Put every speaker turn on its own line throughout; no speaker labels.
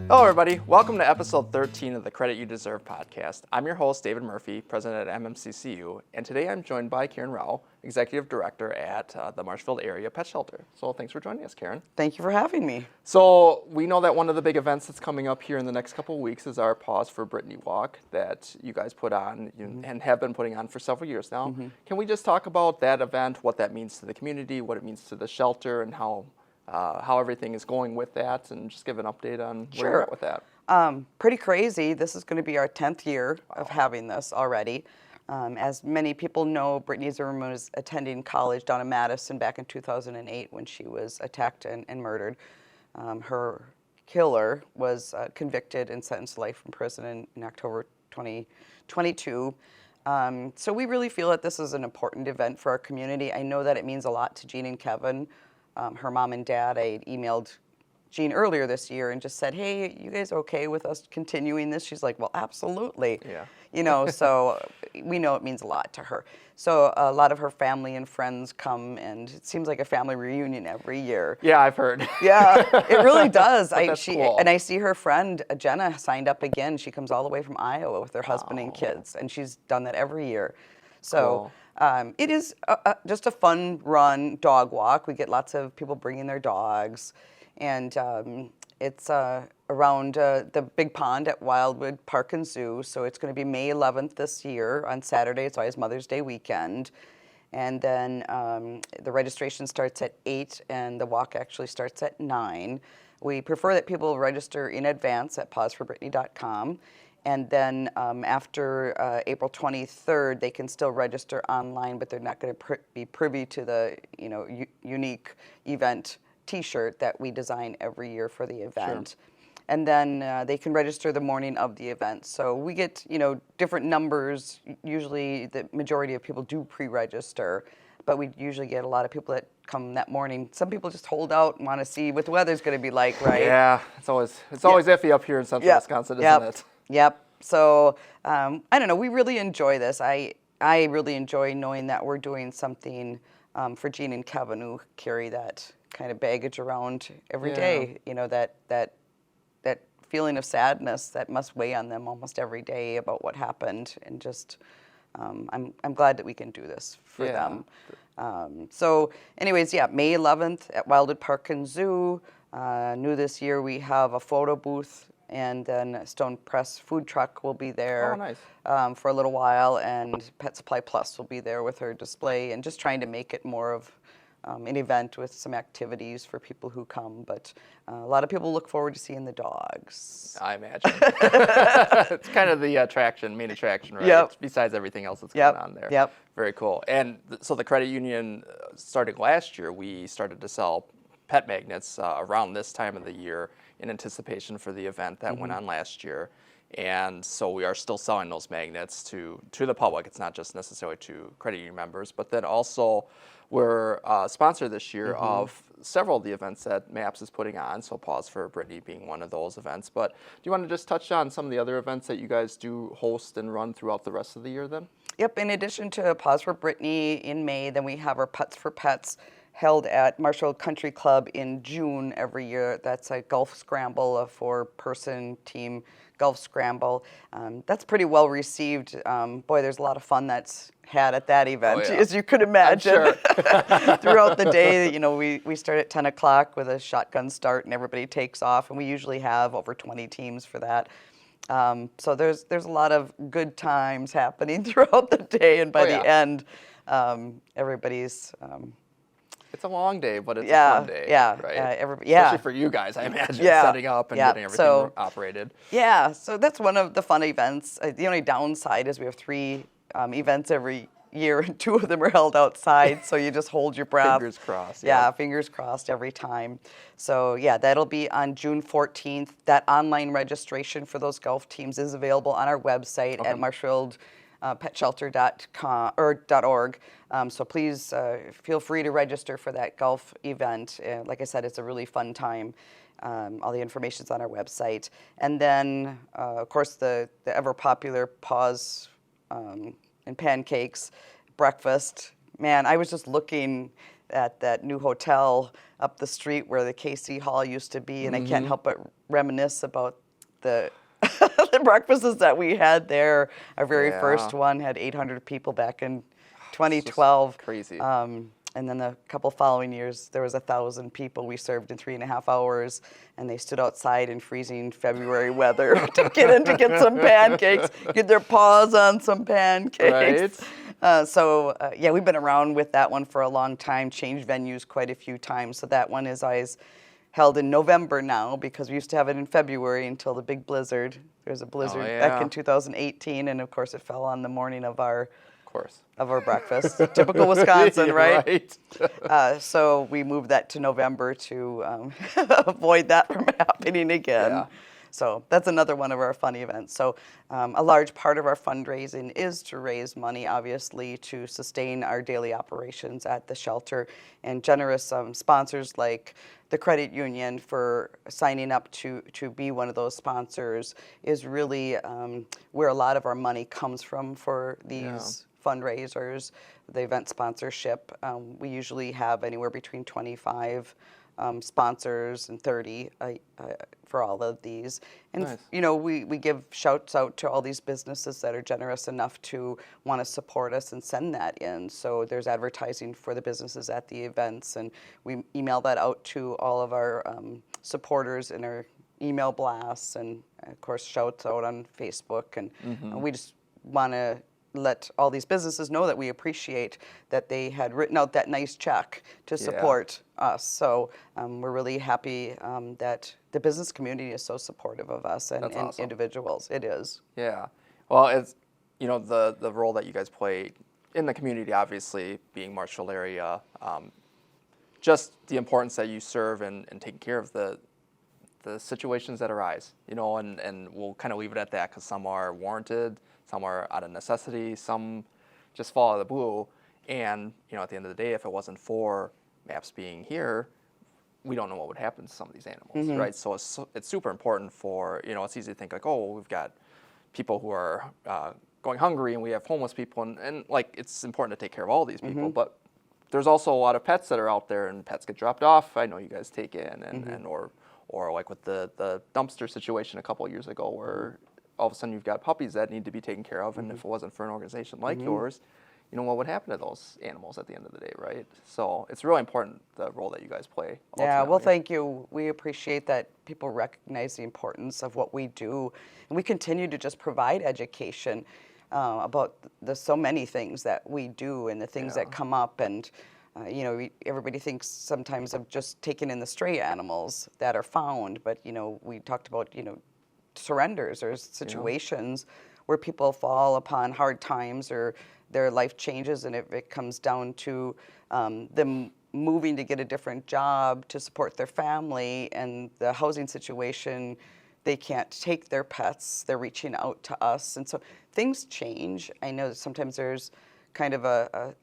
Hello, everybody. Welcome to episode 13 of the Credit You Deserve podcast. I'm your host, David Murphy, president at MMCCU, and today I'm joined by Karen Rao, executive director at the Marshfield Area Pet Shelter. So thanks for joining us, Karen.
Thank you for having me.
So we know that one of the big events that's coming up here in the next couple of weeks is our Pause for Brittany Walk that you guys put on and have been putting on for several years now. Can we just talk about that event, what that means to the community, what it means to the shelter, and how everything is going with that, and just give an update on where you're at with that?
Pretty crazy. This is going to be our 10th year of having this already. As many people know, Brittany Zimmerman was attending college down in Madison back in 2008 when she was attacked and murdered. Her killer was convicted and sentenced to life in prison in October 2022. So we really feel that this is an important event for our community. I know that it means a lot to Jean and Kevin. Her mom and dad, I emailed Jean earlier this year and just said, hey, you guys okay with us continuing this? She's like, well, absolutely.
Yeah.
You know, so we know it means a lot to her. So a lot of her family and friends come, and it seems like a family reunion every year.
Yeah, I've heard.
Yeah, it really does.
That's cool.
And I see her friend, Jenna, signed up again. She comes all the way from Iowa with her husband and kids, and she's done that every year. So it is just a fun run dog walk. We get lots of people bringing their dogs. And it's around the big pond at Wildwood Park and Zoo. So it's going to be May 11th this year on Saturday. It's always Mother's Day weekend. And then the registration starts at 8 and the walk actually starts at 9. We prefer that people register in advance at pauseforbrittany.com. And then after April 23rd, they can still register online, but they're not going to be privy to the unique event T-shirt that we design every year for the event. Sure. And then they can register the morning of the event. So we get, different numbers. Usually the majority of people do pre-register, but we usually get a lot of people that come that morning. Some people just hold out and want to see what the weather's going to be like, right?
Yeah, it's always iffy up here in central Wisconsin, isn't it?
Yep. So I don't know. We really enjoy this. I really enjoy knowing that we're doing something for Jean and Kevin, who carry that kind of baggage around every day. That feeling of sadness that must weigh on them almost every day about what happened, and just I'm glad that we can do this for them. So anyways, May 11th at Wildwood Park and Zoo. New this year, we have a photo booth, and then Stone Press food truck will be there for a little while, and Pet Supply Plus will be there with her display, and just trying to make it more of an event with some activities for people who come. But a lot of people look forward to seeing the dogs.
I imagine. It's kind of the main attraction, right?
Yep.
Besides everything else that's going on there.
Yep.
Very cool. And so the credit union, starting last year, we started to sell pet magnets around this time of the year in anticipation for the event that went on last year. And so we are still selling those magnets to the public. It's not just necessarily to credit union members, but then also we're a sponsor this year of several of the events that MAPS is putting on, so Pause for Brittany being one of those events. But do you want to just touch on some of the other events that you guys do host and run throughout the rest of the year then? Yep,
in addition to Pause for Brittany in May, then we have our Putts for Pets held at Marshfield Country Club in June every year. That's a golf scramble, a 4-person team golf scramble. That's pretty well received. Boy, there's a lot of fun that's had at that event, as you could imagine.
Sure.
Throughout the day, we start at 10 o'clock with a shotgun start, and everybody takes off, and we usually have over 20 teams for that. So there's a lot of good times happening throughout the day, and by the end, everybody's...
It's a long day, but it's a fun day, right? Especially for you guys, I imagine, setting up and getting everything operated.
Yeah, so that's one of the fun events. The only downside is we have 3 events every year, and 2 of them are held outside, so you just hold your breath.
Fingers crossed.
Yeah, fingers crossed every time. So that'll be on June 14th. That online registration for those golf teams is available on our website at marshfieldpetshelter.org. So please feel free to register for that golf event. Like I said, it's a really fun time. All the information's on our website. And then, of course, the ever popular Paws and Pancakes breakfast Man, I was just looking at that new hotel up the street where the KC Hall used to be, and I can't help but reminisce about the the breakfasts that we had there. Our very first
Yeah.
one had 800 people back in
It's just
2012.
crazy.
And then the couple following years, there was 1,000 people we served in 3.5 hours, and they stood outside in freezing February weather to get in to get some pancakes, get their paws on some pancakes. Yeah, we've been around with that one for a long time, changed venues quite a few times. So that one is always held in November now because we used to have it in February until the big blizzard. There was a blizzard back in 2018, and of course it fell on the morning of our breakfast. Typical Wisconsin, right? So we moved that to November to avoid that from happening again.
Yeah.
So that's another one of our fun events. So a large part of our fundraising is to raise money, obviously, to sustain our daily operations at the shelter. And generous sponsors like the credit union for signing up to be one of those sponsors is really where a lot of our money comes from for these fundraisers, the event sponsorship. We usually have anywhere between 25 sponsors and 30 for all of these. And
Nice.
you know, we give shouts out to all these businesses that are generous enough to want to support us and send that in. So there's advertising for the businesses at the events, and we email that out to all of our supporters in our email blasts, and of course shouts out on Facebook. And we just want to let all these businesses know that we appreciate that they had written out that nice check to support us. So we're really happy that the business community is so supportive of us and
awesome.
individuals. It is.
Yeah. Well, it's, you know, the role that you guys play in the community, obviously, being Marshall area, just the importance that you serve and taking care of the situations that arise, you know, and we'll kind of leave it at that because some are warranted, some are out of necessity, some just fall out of the blue. And, you know, at the end of the day, if it wasn't for MAPS being here, we don't know what would happen to some of these animals, right? So it's super important for, you know, it's easy to think like, oh, we've got people who are going hungry and we have homeless people, and like it's important to take care of all these people, but there's also a lot of pets that are out there and pets get dropped off. I know you guys take in and or like with the dumpster situation a couple of years ago where all of a sudden you've got puppies that need to be taken care of, and if it wasn't for an organization like yours, you know, what would happen to those animals at the end of the day, right? So it's really important, the role that you guys play.
Yeah, well,
ultimately.
thank you. We appreciate that people recognize the importance of what we do, and we continue to just provide education about the so many things that we do and the things that come up. And you know, everybody thinks sometimes of just taking in the stray animals that are found, but you know, we talked about, you know, surrenders or situations where people fall upon hard times or their life changes, and it comes down to them moving to get a different job to support their family, and the housing situation, they can't take their pets, they're reaching out to us, and so things change. I know that sometimes there's kind of a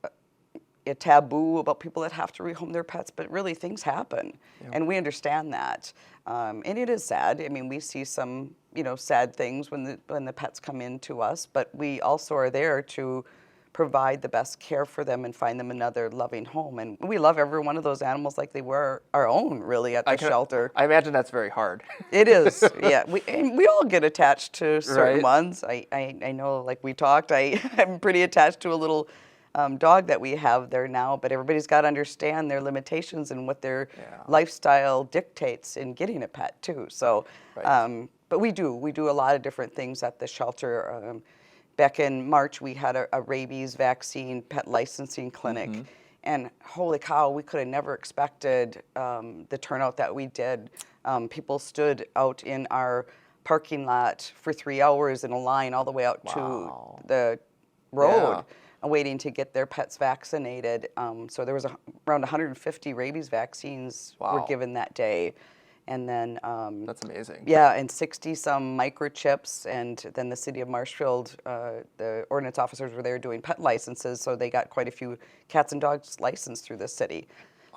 taboo about people that have to rehome their pets, but really things happen, and we understand that. And it is sad. I mean, we see some, you know, sad things when the pets come in to us, but we also are there to provide the best care for them and find them another loving home. And we love every one of those animals like they were our own, really, at the shelter.
I imagine that's very hard.
It is, yeah. We all get attached to certain
Right.
ones. I know, like we talked, I'm pretty attached to a little dog that we have there now, but everybody's got to understand their limitations and what their lifestyle dictates in getting a pet too. So, but we do a lot of different things at the shelter. Back in March, we had a rabies vaccine pet licensing clinic, and holy cow, we could have never expected the turnout that we did. People stood out in our parking lot for 3 hours in a line all the way out to the road, waiting to get their pets vaccinated. So there was around 150 rabies vaccines were given that day. And then
That's amazing.
yeah, and 60 some microchips, and then the city of Marshfield, the ordinance officers were there doing pet licenses, so they got quite a few cats and dogs licensed through the city.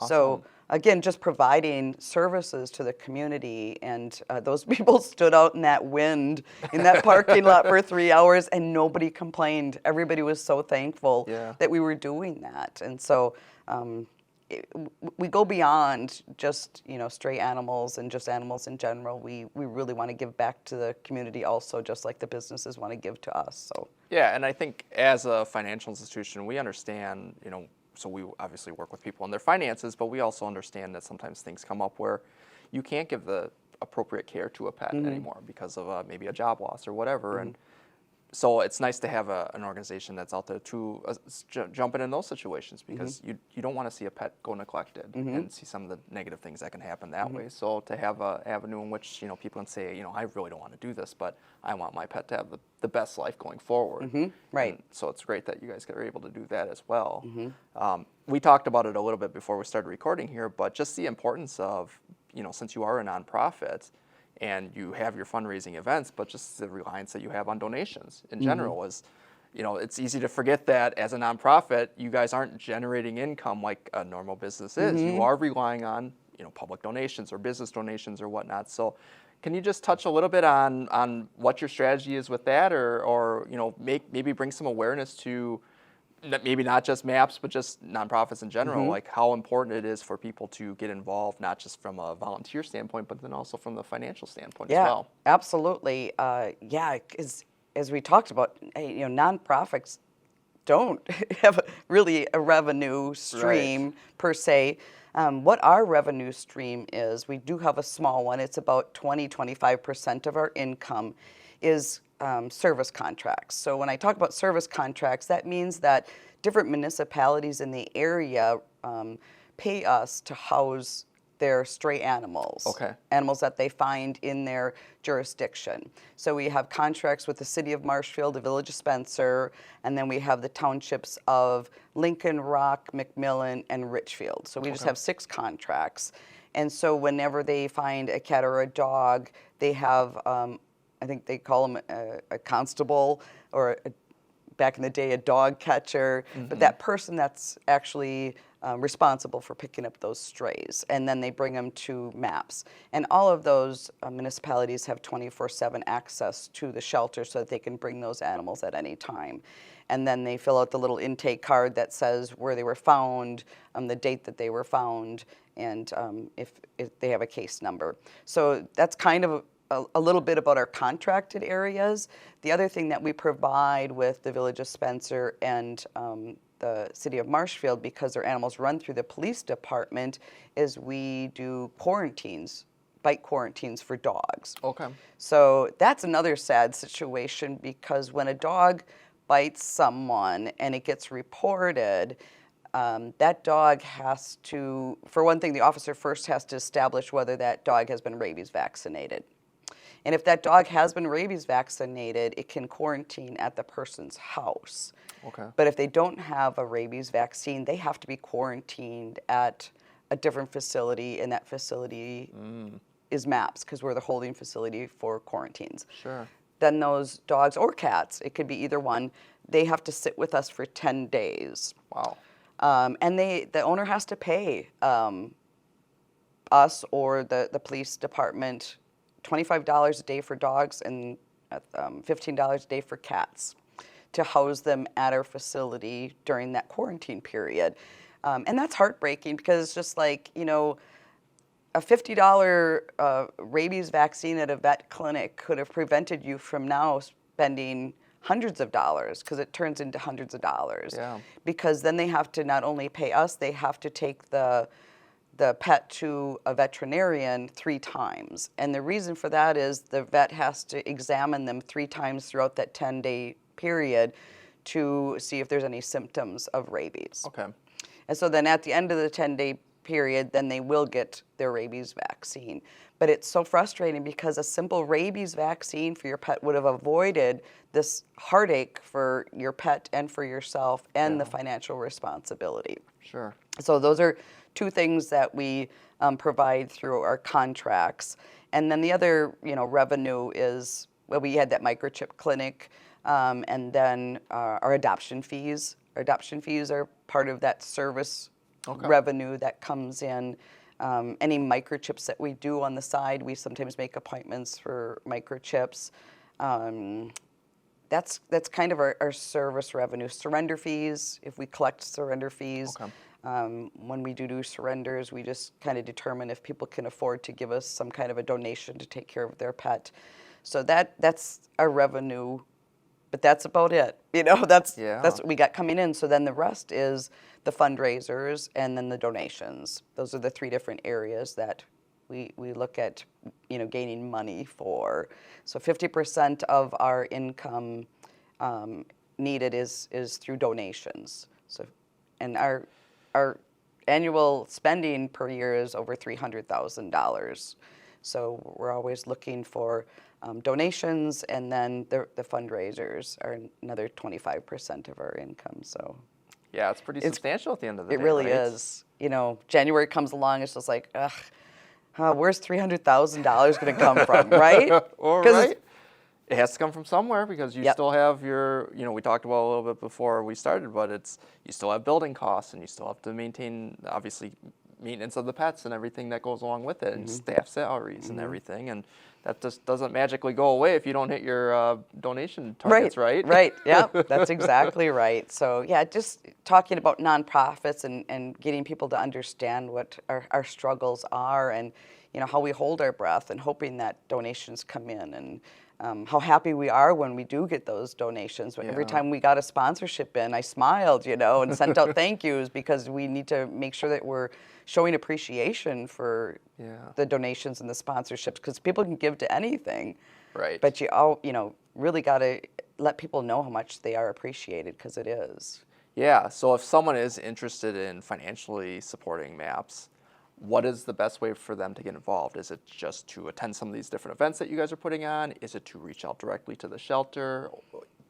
So again, just providing services to the community. And those people stood out in that wind in that parking lot for 3 hours, and nobody complained. Everybody was so thankful that we were doing that. And so we go beyond just, stray animals and just animals in general. We really want to give back to the community also, just like the businesses want to give to us. So
yeah, and I think as a financial institution, we understand, so we obviously work with people on their finances, but we also understand that sometimes things come up where you can't give the appropriate care to a pet anymore because of maybe a job loss or whatever. And so it's nice to have an organization that's out there to jump in those situations, because you don't want to see a pet go neglected and see some of the negative things that can happen that way. So to have an avenue in which people can say, I really don't want to do this, but I want my pet to have the best life going forward.
Right.
And so it's great that you guys are able to do that as well. We talked about it a little bit before we started recording here, but just the importance of, since you are a nonprofit, and you have your fundraising events, but just the reliance that you have on donations in general is, it's easy to forget that as a nonprofit, you guys aren't generating income like a normal business is. You are relying on, public donations or business donations or whatnot. So can you just touch a little bit on what your strategy is with that, or maybe bring some awareness to maybe not just MAPS, but just nonprofits in general, like how important it is for people to get involved, not just from a volunteer standpoint, but then also from the financial standpoint as well.
Absolutely. As we talked about, nonprofits don't have really a revenue stream per se. What our revenue stream is, we do have a small one. It's about 25% of our income is service contracts. So when I talk about service contracts, that means that different municipalities in the area pay us to house their stray animals, animals that they find in their jurisdiction. So we have contracts with the City of Marshfield, the Village of Spencer, and then we have the townships of Lincoln, Rock, McMillan, and Richfield. So we just have 6 contracts. And so whenever they find a cat or a dog, they have I think they call them a constable, or back in the day, a dog catcher, but that person that's actually responsible for picking up those strays, and then they bring them to MAPS. And all of those municipalities have 24/7 access to the shelter so that they can bring those animals at any time. And then they fill out the little intake card that says where they were found, the date that they were found, and if they have a case number. So that's kind of a little bit about our contracted areas. The other thing that we provide with the Village of Spencer and the City of Marshfield, because their animals run through the police department, is we do quarantines, bite quarantines for dogs. So that's another sad situation, because when a dog bites someone and it gets reported, that dog has to, for one thing, the officer first has to establish whether that dog has been rabies vaccinated. And if that dog has been rabies vaccinated, it can quarantine at the person's house. But if they don't have a rabies vaccine, they have to be quarantined at a different facility, and that facility is MAPS, because we're the holding facility for quarantines. Then those dogs, or cats, it could be either one, they have to sit with us for 10 days. And the owner has to pay us or the police department $25 a day for dogs and $15 a day for cats to house them at our facility during that quarantine period. And that's heartbreaking, because it's just like, a $50 rabies vaccine at a vet clinic could have prevented you from now spending hundreds of dollars, because it turns into hundreds of dollars. Because then they have to not only pay us, they have to take the pet to a veterinarian 3 times. And the reason for that is the vet has to examine them 3 times throughout that 10-day period to see if there's any symptoms of rabies. And so then at the end of the 10-day period, then they will get their rabies vaccine. But it's so frustrating, because a simple rabies vaccine for your pet would have avoided this heartache for your pet and for yourself, and the financial responsibility. So those are 2 things that we provide through our contracts. And then the other, revenue is, well, we had that microchip clinic, and then our adoption fees. Our adoption fees are part of that service revenue that comes in. Any microchips that we do on the side, we sometimes make appointments for microchips. That's kind of our service revenue. Surrender fees, if we collect surrender fees.
Okay.
When we do surrenders, we just kind of determine if people can afford to give us some kind of a donation to take care of their pet. So that's our revenue, but that's about it. That's what we got coming in. So then the rest is the fundraisers and then the donations. Those are the three different areas that we look at, gaining money for. So 50% of our income needed is through donations. So, and our annual spending per year is over $300,000. So we're always looking for donations, and then the fundraisers are another 25% of our income. So
yeah, it's pretty substantial at the end of the day.
It really
right?
is. January comes along, it's just like, where's $300,000 going to come from, right?
All right. It has to come from somewhere because you still have your, we talked about a little bit before we started, but you still have building costs and you still have to maintain, obviously, maintenance of the pets and everything that goes along with it, and staff salaries and everything. And that just doesn't magically go away if you don't hit your donation targets, right?
Right, yeah, that's exactly right. So yeah, just talking about nonprofits and getting people to understand what our struggles are, and how we hold our breath and hoping that donations come in, and how happy we are when we do get those donations. Every time we got a sponsorship in, I smiled, and sent out thank yous, because we need to make sure that we're showing appreciation for the donations and the sponsorships, because people can give to anything.
Right.
But you really got to let people know how much they are appreciated, because it is.
Yeah, so if someone is interested in financially supporting MAPS, what is the best way for them to get involved? Is it just to attend some of these different events that you guys are putting on? Is it to reach out directly to the shelter?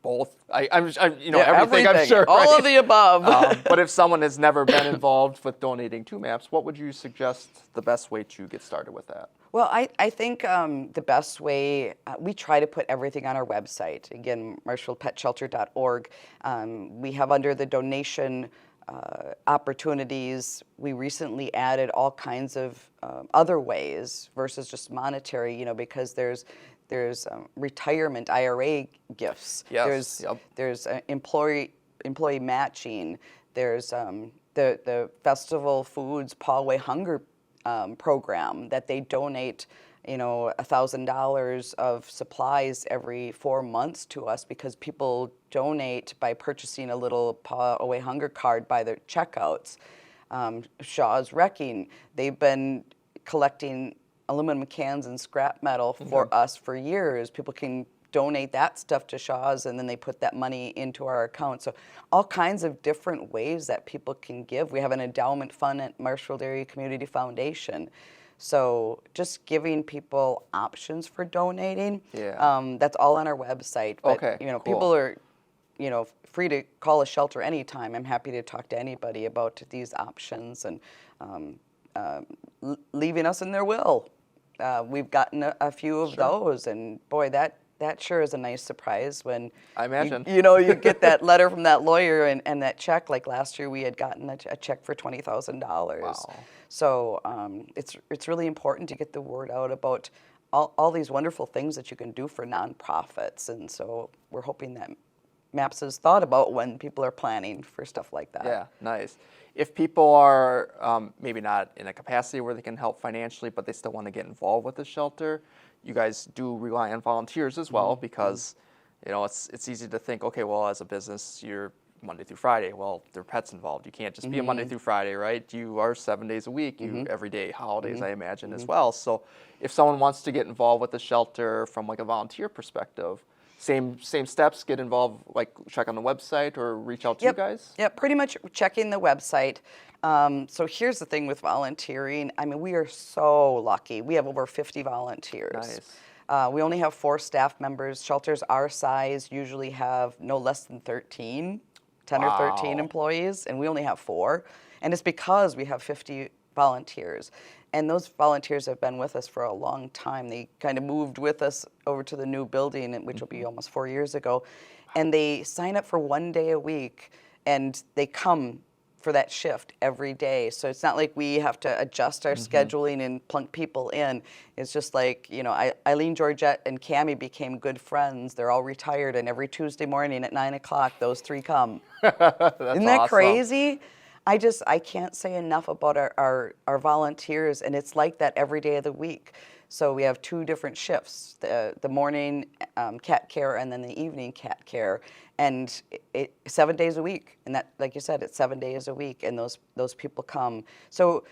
Both? Everything, I'm sure.
All of the above.
But if someone has never been involved with donating to MAPS, what would you suggest the best way to get started with that?
Well, I think the best way, we try to put everything on our website. Again, marshfieldpetshelter.org. We have under the donation opportunities, we recently added all kinds of other ways versus just monetary, because there's retirement IRA gifts.
Yes.
There's employee matching. There's the Festival Foods Paw Away Hunger program that they donate, $1,000 of supplies every 4 months to us, because people donate by purchasing a little Paw Away Hunger card by their checkouts. Shaw's Wrecking, they've been collecting aluminum cans and scrap metal for us for years. People can donate that stuff to Shaw's, and then they put that money into our account. So all kinds of different ways that people can give. We have an endowment fund at Marshfield Area Community Foundation. So just giving people options for donating.
Yeah.
That's all on our website. But,
Cool.
people are, free to call a shelter anytime. I'm happy to talk to anybody about these options, and leaving us in their will. We've gotten a few of those, and boy, that sure is a nice surprise when
I imagine.
you get that letter from that lawyer and that check. Like last year, we had gotten a check for $20,000.
Wow.
So it's really important to get the word out about all these wonderful things that you can do for nonprofits, and so we're hoping that MAPS is thought about when people are planning for stuff like that.
Yeah, nice. If people are maybe not in a capacity where they can help financially, but they still want to get involved with the shelter, you guys do rely on volunteers as well, because it's easy to think, okay, well, as a business, you're Monday through Friday. Well, there are pets involved. You can't just be a Monday through Friday, right? You are 7 days a week, every day, holidays, I imagine, as well. So if someone wants to get involved with the shelter from like a volunteer perspective, same steps, get involved, like check on the website or reach out to you guys?
Yeah, pretty much checking the website. So here's the thing with volunteering. I mean, we are so lucky. We have over 50 volunteers.
Nice.
We only have 4 staff members. Shelters our size usually have no less than 10 or 13 employees, and we only have 4. And it's because we have 50 volunteers. And those volunteers have been with us for a long time. They kind of moved with us over to the new building, which will be almost 4 years ago. And they sign up for 1 day a week, and they come for that shift every day. So it's not like we have to adjust our scheduling and plunk people in. It's just like, you know, Eileen, Georgette, and Cammie became good friends. They're all retired, and every Tuesday morning at 9 o'clock, those three come.
That's
Isn't that
awesome.
crazy? I can't say enough about our volunteers, and it's like that every day of the week. So we have 2 different shifts, the morning cat care and then the evening cat care, and 7 days a week. And that, like you said, it's 7 days a week, and those people come. So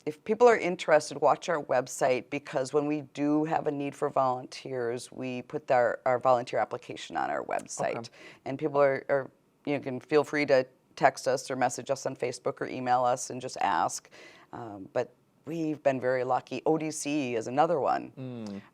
if people are interested, watch our website, because when we do have a need for volunteers, we put our volunteer application on our website.
Okay.
And people are, you know, can feel free to text us or message us on Facebook or email us and just ask. But we've been very lucky. ODC is another one.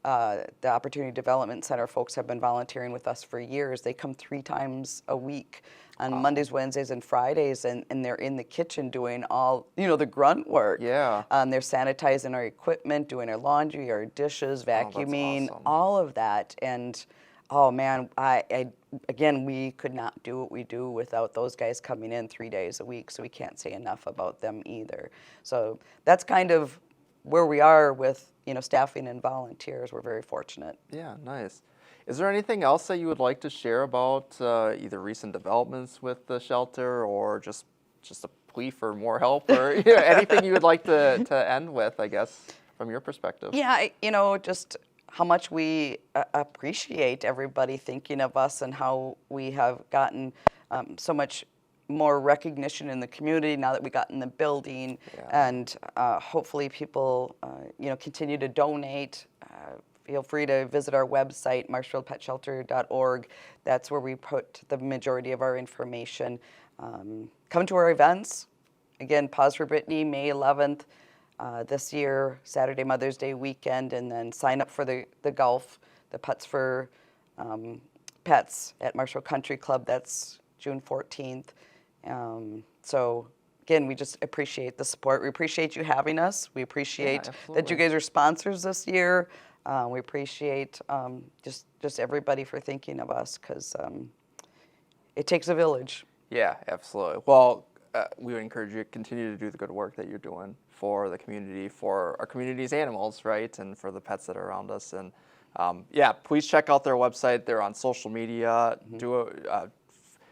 The Opportunity Development Center folks have been volunteering with us for years. They come 3 times a week on Mondays, Wednesdays, and Fridays, and they're in the kitchen doing all, you know, the grunt work.
Yeah.
They're sanitizing our equipment, doing our laundry, our dishes, vacuuming,
awesome.
all of that. And oh man, again, we could not do what we do without those guys coming in 3 days a week, so we can't say enough about them either. So that's kind of where we are with, you know, staffing and volunteers. We're very fortunate.
Yeah, nice. Is there anything else that you would like to share about either recent developments with the shelter, or just a plea for more help, or you know, anything you would like to end with, I guess, from your perspective?
Yeah, you know, just how much we appreciate everybody thinking of us, and how we have gotten so much more recognition in the community now that we got in the building.
Yeah.
And hopefully people, you know, continue to donate. Feel free to visit our website, marshfieldpetshelter.org. That's where we put the majority of our information. Come to our events. Again, Pause for Brittany, May 11th. This year, Saturday Mother's Day weekend, and then sign up for the golf, the Putts for Pets at Marshall Country Club. That's June 14th. So again, we just appreciate the support. We appreciate you having us. We appreciate that you guys are sponsors this year. We appreciate just everybody for thinking of us, because it takes a village.
Yeah, absolutely. Well, we would encourage you to continue to do the good work that you're doing for the community, for our community's animals, right, and for the pets that are around us. And yeah, please check out their website. They're on social media.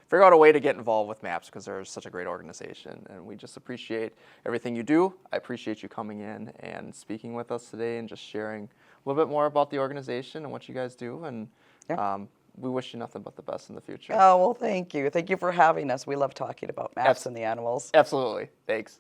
Figure out a way to get involved with MAPS, because they're such a great organization, and we just appreciate everything you do. I appreciate you coming in and speaking with us today and just sharing a little bit more about the organization and what you guys do. And we wish you nothing but the best in the future.
Oh, well, thank you. Thank you for having us. We love talking about MAPS and the animals.
Absolutely. Thanks.